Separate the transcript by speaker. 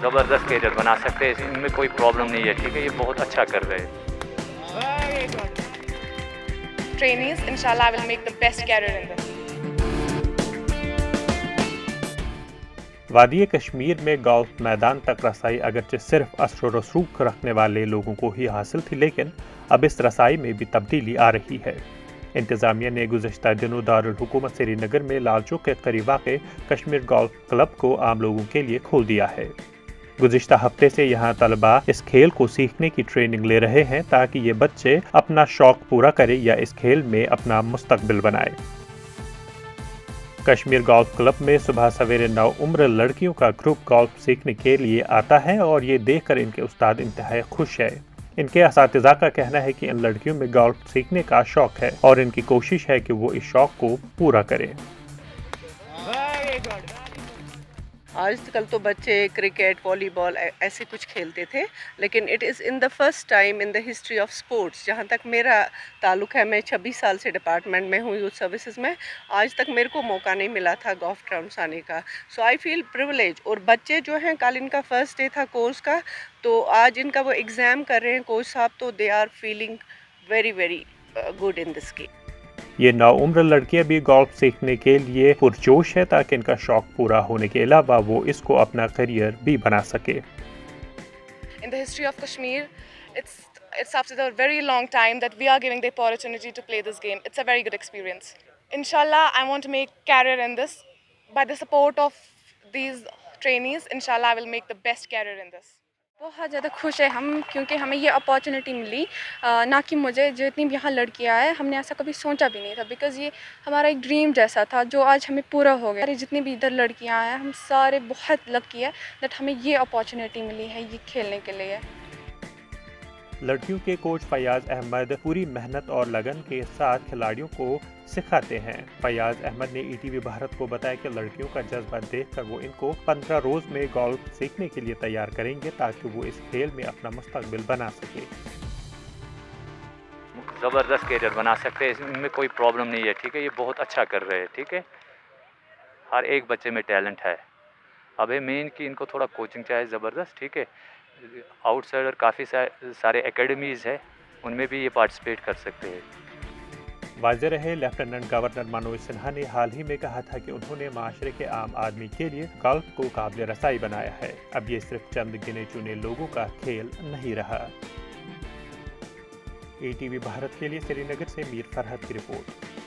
Speaker 1: ज़बरदस्त कैरियर बना सकते हैं, इनमें कोई प्रॉब्लम नहीं है, ठीक है, ये बहुत अच्छा कर रहे हैं।
Speaker 2: Trainees, inshallah, I will make the best career in this.
Speaker 3: वादी कश्मीर में गोल्फ मैदान तक रसाई अगरचे सिर्फ असर व रसूख रखने वाले लोगों को ही हासिल थी, लेकिन अब इस रसाई में भी तब्दीली आ रही है। इंतज़ामिया ने गुज़श्ता दिनों दारुल हुकूमत श्रीनगर में लाल चौक के करीब वाक़े कश्मीर गोल्फ क्लब को आम लोगों के लिए खोल दिया है। गुज़िश्ता हफ्ते से यहाँ तलबा इस खेल को सीखने की ट्रेनिंग ले रहे हैं ताकि ये बच्चे अपना शौक पूरा करें या इस खेल में अपना मुस्तकबिल बनाए। कश्मीर गोल्फ क्लब में सुबह सवेरे 9 उम्र लड़कियों का ग्रुप गोल्फ सीखने के लिए आता है और ये देखकर इनके उस्ताद इंतहाई खुश है। इनके असातिज़ा का कहना है कि इन लड़कियों में गोल्फ सीखने का शौक है और इनकी कोशिश है कि वो इस शौक को पूरा करें।
Speaker 4: आजकल तो बच्चे क्रिकेट, वॉलीबॉल ऐसे कुछ खेलते थे, लेकिन it is in the first time in the history of sports, जहाँ तक मेरा ताल्लुक़ है, मैं 26 साल से डिपार्टमेंट में हूँ यूथ सर्विसेज में, आज तक मेरे को मौका नहीं मिला था गोल्फ ग्राउंड्स आने का। सो आई फील प्रिविलेज। और बच्चे जो हैं, कल इनका फर्स्ट डे था कोर्स का, तो आज इनका वो एग्ज़ाम कर रहे हैं कोच साहब, तो they are feeling very very good in this game.
Speaker 3: ये 9 उम्र लड़कियां भी गोल्फ सीखने के लिए पुरजोश है ताकि इनका शौक पूरा होने के अलावा वो इसको अपना करियर भी बना सके।
Speaker 2: In the history of Kashmir, it's after a very long time that we are giving the opportunity to play this game. It's a very good experience. Inshallah, I want to make career in this. By the support of these trainees, inshallah, I will make the best career in this.
Speaker 5: बहुत ज़्यादा खुश है हम, क्योंकि हमें ये opportunity मिली, ना कि मुझे, जितनी भी यहाँ लड़कियाँ हैं, हमने ऐसा कभी सोचा भी नहीं था, बिकॉज़ ये हमारा एक ड्रीम जैसा था जो आज हमें पूरा हो गया। जितनी भी इधर लड़कियाँ हैं, हम सारे बहुत लकी है दैट हमें ये अपॉर्चुनिटी मिली है ये खेलने के लिए।
Speaker 3: लड़कियों के कोच फयाज अहमद पूरी मेहनत और लगन के साथ खिलाड़ियों को सिखाते हैं। फयाज अहमद ने ईटीवी भारत को बताया कि लड़कियों का जज्बा देखकर वो इनको 15 रोज में गोल्फ सीखने के लिए तैयार करेंगे ताकि वो इस खेल में अपना मुस्तकबिल बना सके।
Speaker 1: ज़बरदस्त कैरियर बना सकते हैं, इनमें कोई प्रॉब्लम नहीं है, ठीक है, ये बहुत अच्छा कर रहे हैं, ठीक है, हर एक बच्चे में टैलेंट है। अब है मेन कि इनको थोड़ा कोचिंग चाहिए ज़बरदस्त, ठीक है। आउटसाइडर काफ़ी सारे एकेडमीज़ है, उनमें भी ये पार्टिसिपेट कर सकते हैं।
Speaker 3: वाज़ेह रहे, लेफ्टिनेंट गवर्नर मनोज सिन्हा ने हाल ही में कहा था कि उन्होंने माशरे के आम आदमी के लिए गोल्फ को काबिल रसाई बनाया है। अब ये सिर्फ चंद गिने चुने लोगों का खेल नहीं रहा। ईटीवी भारत के लिए श्रीनगर से मीर फरहत की रिपोर्ट।